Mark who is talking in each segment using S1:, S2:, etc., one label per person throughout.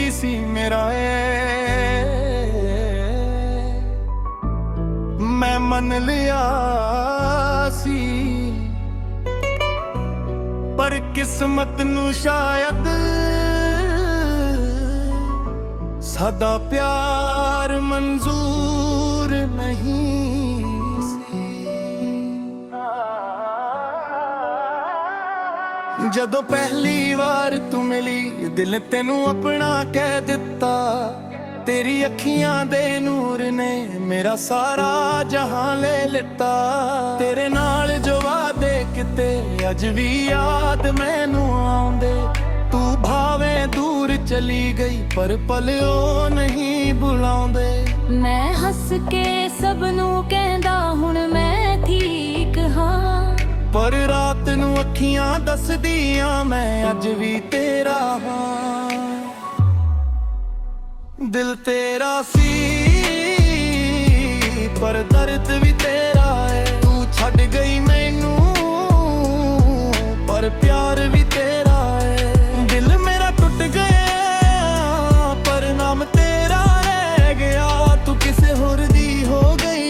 S1: गलती सी मेरा मैं मन लिया सी, पर किस्मत नू शायद सादा प्यार मंजूर नहीं सी। जदों पहली बार तू मिली दिल तेनू अपना कह दिता, तेरी अखियां दे नूर ने मेरा सारा जहां ले लिता। तेरे नाल जो वादे किते अज भी याद मैनू आउंदे, तू भावे दूर चली गई पर पल ओ नहीं बुलाउंदे।
S2: मैं हस के सबनू कहंदा हुण मैं ठीक हां,
S1: पर रात नू अखियां दसदियां मैं अज भी तेरा हां। दिल तेरा सी पर दर्द भी तेरा है, तू छड़ गई मैनू पर प्यार भी तेरा है। दिल मेरा टूट गया पर नाम तेरा रह गया, तू किसे होर दी हो गई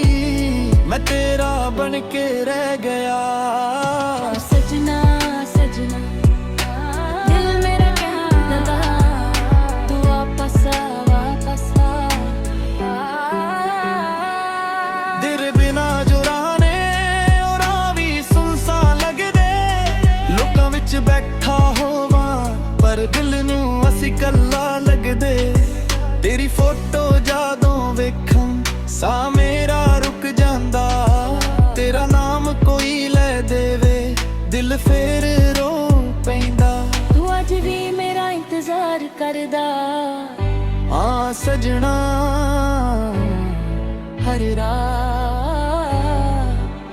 S1: मैं तेरा बन के रह गया।
S2: सजना सजना दिल मेरा कहता तू वापस आ।
S1: तेरे बिना जो राने और भी सुनसा लगदे, लोकां विच बैठा होवां पर दिल नू असी कल्ला लगदे। तेरी फोटो जादों वेखां सा मेरा रुक जांदा, तेरा नाम कोई ले देवे दिल फेर रो पैंदा।
S2: तू अज भी मेरा इंतजार करदा,
S1: हाँ सजना
S2: हर रात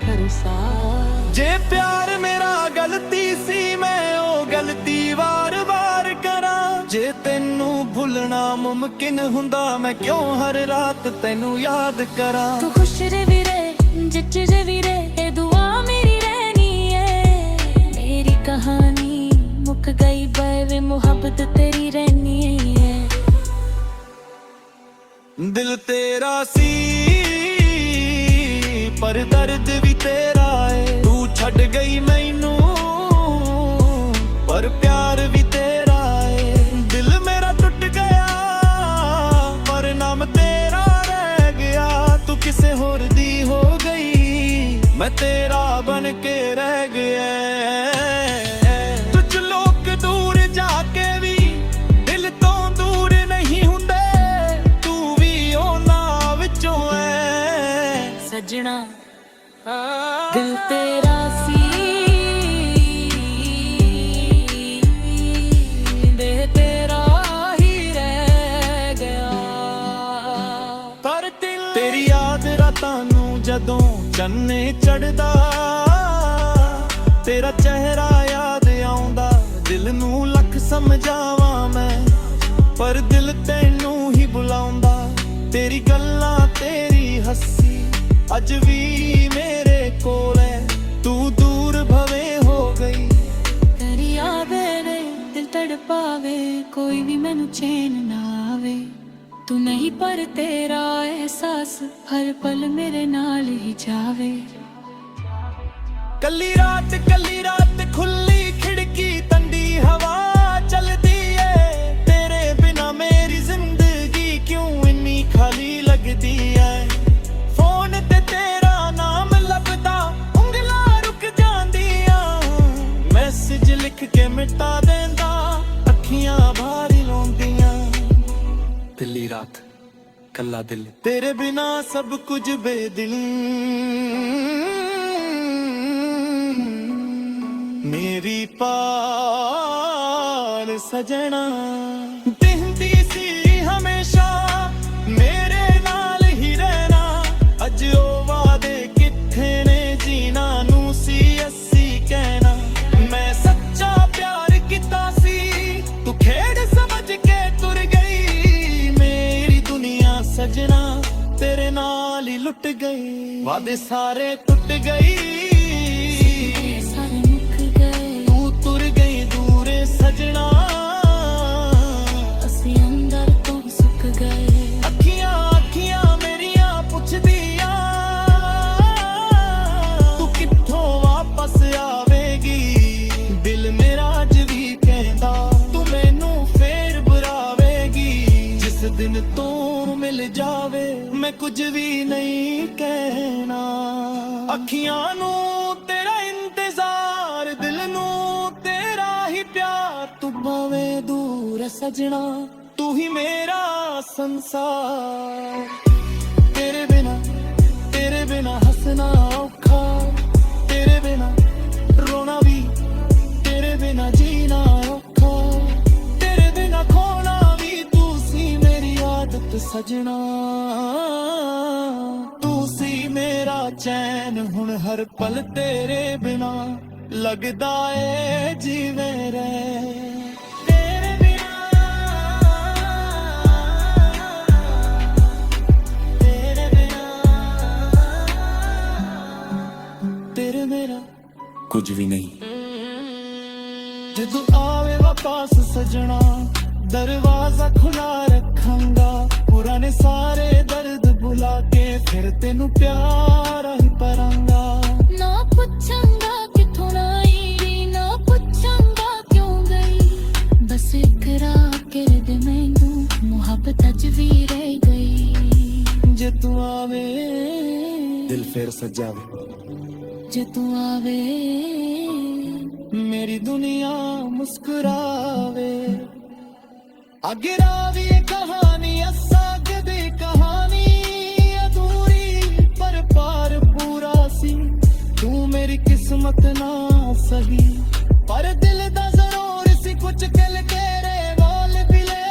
S2: हर साल।
S1: जे प्यार मेरा गलती सी मैं ओ गलती वार वार करा, जे तेनू भुलना मुमकिन हुंदा मैं क्यों हर रात तेनू याद करा।
S2: तू खुश रही रे जिच जवी रे ये दुआ मेरी रहनी है, मेरी कहानी मुक गई बे मोहब्बत तेरी रहनी है।
S1: दिल तेरा सी पर दर्द भी तेरा है, तू छड़ गई मैनू पर प्यार भी तेरा है। दिल मेरा टूट गया पर नाम तेरा रह गया, तू किसे होर दी हो गई मैं तेरा बन के रह गया। कुछ लोग दूर जाके भी दिल तो दूर नहीं हुंदे, तू भी ਉਹਨਾਂ ਵਿੱਚੋਂ है
S2: सजना दिल तेरा सी देह तेरा ही रह गया।
S1: पर दिल तेरी याद रातां नू जदों चन्ने चढ़दा, तेरा चेहरा याद आउंदा दिल नू लख समझावां मैं पर दिल तैनू ही बुलाउंदा। तेरी गल्लां तेरी हस्सी अज भी मेरे कोल है, तू दूर भवे हो गई।
S2: तेरी यादें ने दिल तड़पावे कोई भी मैनू चैन ना आवे, तू नहीं पर तेरा एहसास हर पल मेरे नाल ही जावे।
S1: कल्ली रात खुली खिड़की तंदी हवा चलदी है, तेरे बिना मेरी जिंदगी क्यों इन्नी खाली लगदी है। फोन ते तेरा नाम लभदा उंगलां रुक जांदियां, मैसेज लिख के मिटा देंदा अखियां भारी लाउंदियां। दिल्ली रात कल्ला दिल तेरे बिना सब कुछ बेदिल, मेरी पाल सजना दिंदी सी हमेशा मेरे नाल ही रहना। अज ओ वादे किथे ने जीना नू सी अस्सी कहना, मैं सच्चा प्यार किता सी तू खेड़ समझ के तुर गई। मेरी दुनिया सजना तेरे नाल ही लुट गई, वादे सारे टूट गई।
S2: सारे मुक गए
S1: तू तुर गई दूर सजना,
S2: असी अंदर
S1: दिन तू मिल जावे मैं कुछ भी नहीं कहना अखियां नू तेरा इंतजार दिल नू तेरा ही प्यार तू भावे दूर सजना तू ही मेरा संसार तेरे बिना हंसना औखा तेरे बिना रोना भी तेरे बिना जीना औखा तेरे बिना खोना भी तू सी मेरी आदत सजना तू सी मेरा चैन हुण हर पल तेरे बिना लगदा ए जीवे रे तेरे बिना तेरे मेरा कुछ भी नहीं जदू आवे वापस सजना दरवाजा खुला रखूंगा पुराने सारे दर्द बुला के फिर तेनू प्यार ही परांगा
S2: ना पूछूंगा किथों आई ना पूछूंगा क्यों गई बस इकरार कर दे मैनू मुहब्बत अज भी रह गई
S1: जे तू आवे दिल फिर सजावे
S2: जे तू आवे
S1: मेरी दुनिया मुस्कुरावे आगे रावी कहानी असाग दी कहानी अधूरी पर पार पूरा सी तू मेरी किस्मत ना सही पर दिल दा जरूर सी कुछ कल तेरे वाल बिले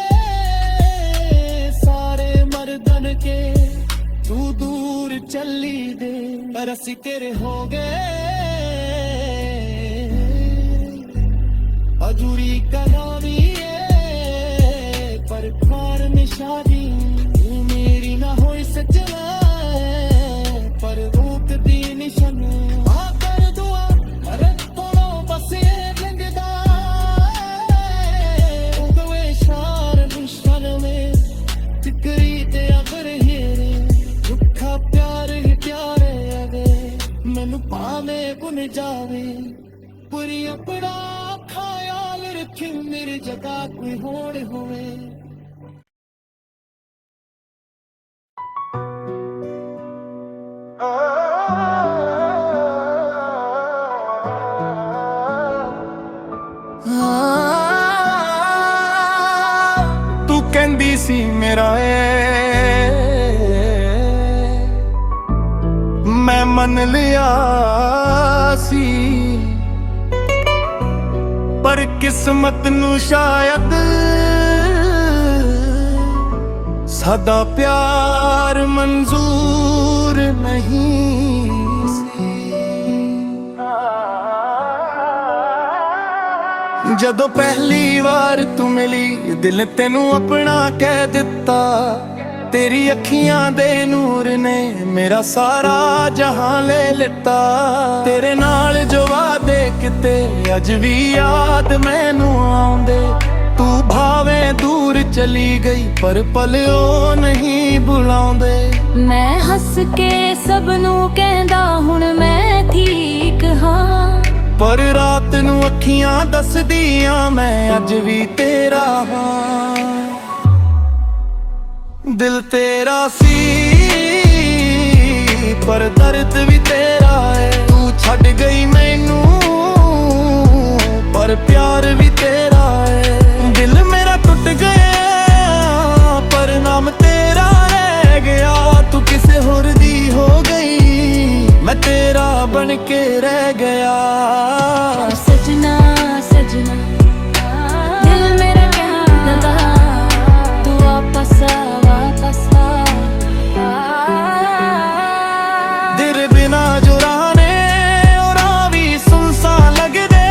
S1: सारे मर्दन के तू दूर चली दे पर असी तेरे हो गए अधूरी कहानी पर ख्वार में शादी तू मेरी ना होई सजना पर रूप दी निशन आ कर दुआ अरे तोड़ो बस ये लंगदा उगवे शार निशन में तिकरी ते अगर हेरे दुखा प्यार ही प्यारे अगे मैनू पावे बुन जावे पूरी अपना ख्याल रखे मेरी जगह कोई होड़ होवे तू कहंदी सी मेरा मैं मन लिया सी पर किस्मत नू शायद सादा प्यार मंजूर नहीं सी जदों पहली बार तू मिली दिल तेनू अपना कह दिता तेरी अखियां दे नूर ने मेरा सारा जहां ले लिता तेरे नाल जो वादे किते अज भी याद मैनू आउंदे तू भावे दूर चली गई पर पल ओ नहीं बुलाउंदे
S2: मैं हंस के सबनू कहंदा हुण मैं ठीक हाँ
S1: पर रात नू अखियां दसदियां मैं अज भी तेरा हाँ दिल तेरा सी पर दर्द भी तेरा है तू छड़ गई मैनू पर प्यार भी तेरा है दिल मेरा टूट गया पर नाम तेरा रह गया तू किसे होर दी हो गई मैं तेरा बन के रह गया
S2: सजना सजना दिल मेरा कहता तू वापस
S1: तेरे बिना जो राने और आवी सुनसा लगदे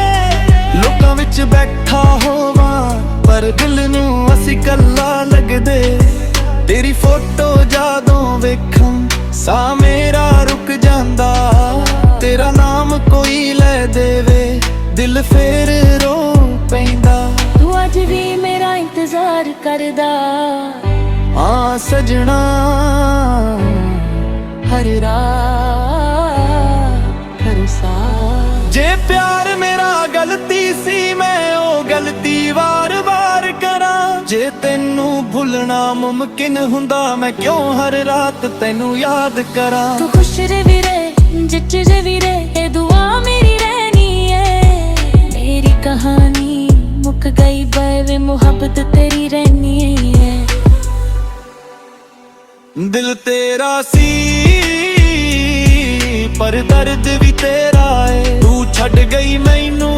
S1: लोकां विच बैठा होवा पर दिल नू असी कल्ला लगदे तेरी फोटो जादों वेखां सा मेरा रुक जांदा तेरा नाम कोई ले देवे दिल फेर रो पैंदा
S2: तू अज भी मेरा इंतजार करदा
S1: हाँ सजना
S2: हर रात हर साल
S1: जे प्यार मेरा गलती सी मैं ओ गलती वार वार करा ਜੇ ਤੈਨੂੰ ਭੁੱਲਣਾ ਮੁਮਕਿਨ ਹੁੰਦਾ ਮੈਂ ਕਿਉਂ ਹਰ ਰਾਤ ਤੈਨੂੰ ਯਾਦ ਕਰਾਂ।
S2: ਤੂੰ ਖੁਸ਼ ਰੇ ਵੀਰੇ ਜਿੱਚ ਜੇ ਵੀਰੇ ਇਹ ਦੁਆ ਮੇਰੀ ਰਹਿਣੀ ਏ। ਮੇਰੀ ਕਹਾਣੀ ਮੁੱਕ ਗਈ ਬੇ ਮੁਹੱਬਤ ਤੇਰੀ ਰਹਿਣੀ ਏ।
S1: ਦਿਲ ਤੇਰਾ ਸੀ ਪਰ ਦਰਦ ਵੀ ਤੇਰਾ ਏ। ਤੂੰ ਛੱਡ ਗਈ ਮੈਨੂੰ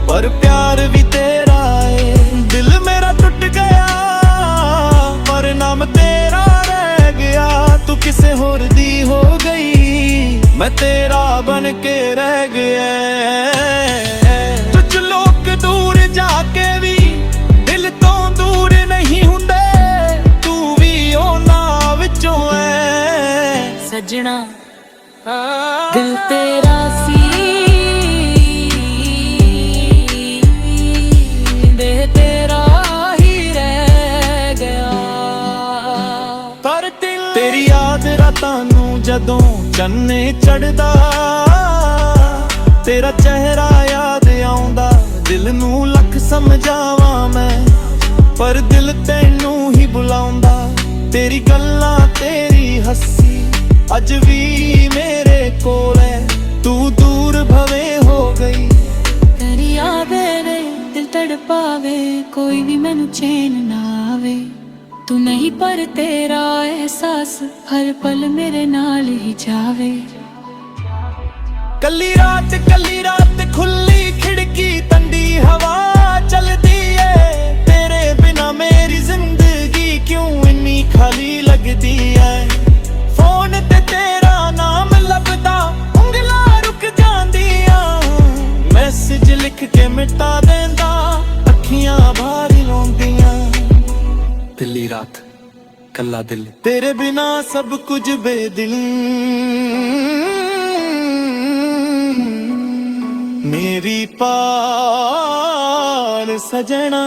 S1: ਪਰ ਪਿਆਰ ਵੀ ਤੇਰਾ ਏ। ਦਿਲ ਮੇਰਾ ਟੁੱਟ ਗਿਆ ਪਰ ਨਾਮ ਤੇਰਾ ਰਹਿ ਗਿਆ। ਤੂੰ ਕਿਸੇ ਹੋਰ ਦੀ ਹੋ ਗਈ ਮੈਂ ਤੇਰਾ ਬਨ ਕੇ ਰਹਿ ਗਿਆ। ਕੁਝ ਲੋਕ ਦੂਰ ਜਾ ਕੇ ਵੀ ਦਿਲ ਤੋਂ ਦੂਰ ਨਹੀਂ ਹੁੰਦੇ। ਤੂੰ ਵੀ ਉਹਨਾਂ ਵਿੱਚੋਂ ਐ
S2: ਸੱਜਣਾ ਦਿਲ ਤੇਰਾ ਸੀ ਦੇਹ ਤੇਰਾ ਹੀ ਰਹਿ ਗਿਆ।
S1: ਪਰ ਦਿਲ ਤੇਰੀ ਯਾਦ ਰਾਤਾਂ ਨੂੰ ਜਦੋਂ ਚੰਨੇ ਚੜਦਾ ਤੇਰਾ ਚਿਹਰਾ ਯਾਦ ਆਉਂਦਾ। ਦਿਲ ਨੂੰ ਲੱਖ ਸਮਝਾਵਾਂ ਮੈਂ ਪਰ ਦਿਲ ਤੈਨੂੰ ਹੀ ਬੁਲਾਉਂਦਾ। ਤੇਰੀ ਗੱਲਾਂ ਤੇਰੀ ਹੱਸੀ ਅੱਜ ਵੀ ਮੇਰੇ ਕੋਲ ਹੈ। ਤੂੰ ਦੂਰ ਭਵੇਂ ਹੋ ਗਈ
S2: ਤੇਰੀ ਆਵੇ ਵੇ ਦਿਲ ਤੜਪਾਵੇ ਕੋਈ ਵੀ ਮੈਨੂੰ ਚੈਨ ਨਾ ਆਵੇ। ਤੂੰ ਨਹੀਂ ਪਰ ਤੇਰਾ ਅਹਿਸਾਸ ਹਰ ਪਲ ਮੇਰੇ ਨਾਲ ਹੀ ਜਾਵੇ।
S1: ਕੱਲੀ ਰਾਤ ਖੁੱਲੀ ਖਿੜਕੀ ਠੰਡੀ ਹਵਾ ਚਲਦੀ ਏ। ਤੇਰੇ ਬਿਨਾ ਮੇਰੀ ਜ਼ਿੰਦਗੀ ਕਿਉਂ ਇੰਨੀ ਖਾਲੀ ਲੱਗਦੀ ਏ। ਫੋਨ ਤੇ ਤੇਰਾ ਨਾਮ ਲੱਭਦਾ ਉਂਗਲਾਂ ਰੁਕ ਜਾਂਦੀਆਂ। ਮੈਸੇਜ ਲਿਖ ਕੇ ਮਿਟਾ ਦਿੰਦਾ ਅੱਖੀਆਂ ਭਾਰੀ ਰੋਂਦੀਆਂ। ਦਿੱਲੀ ਰਾਤ ਕੱਲਾ ਦਿਲ ਤੇਰੇ ਬਿਨਾ ਸਭ ਕੁਝ ਬੇਦਿਲ। ਮੇਰੀ ਪਾਰ ਸਜਣਾ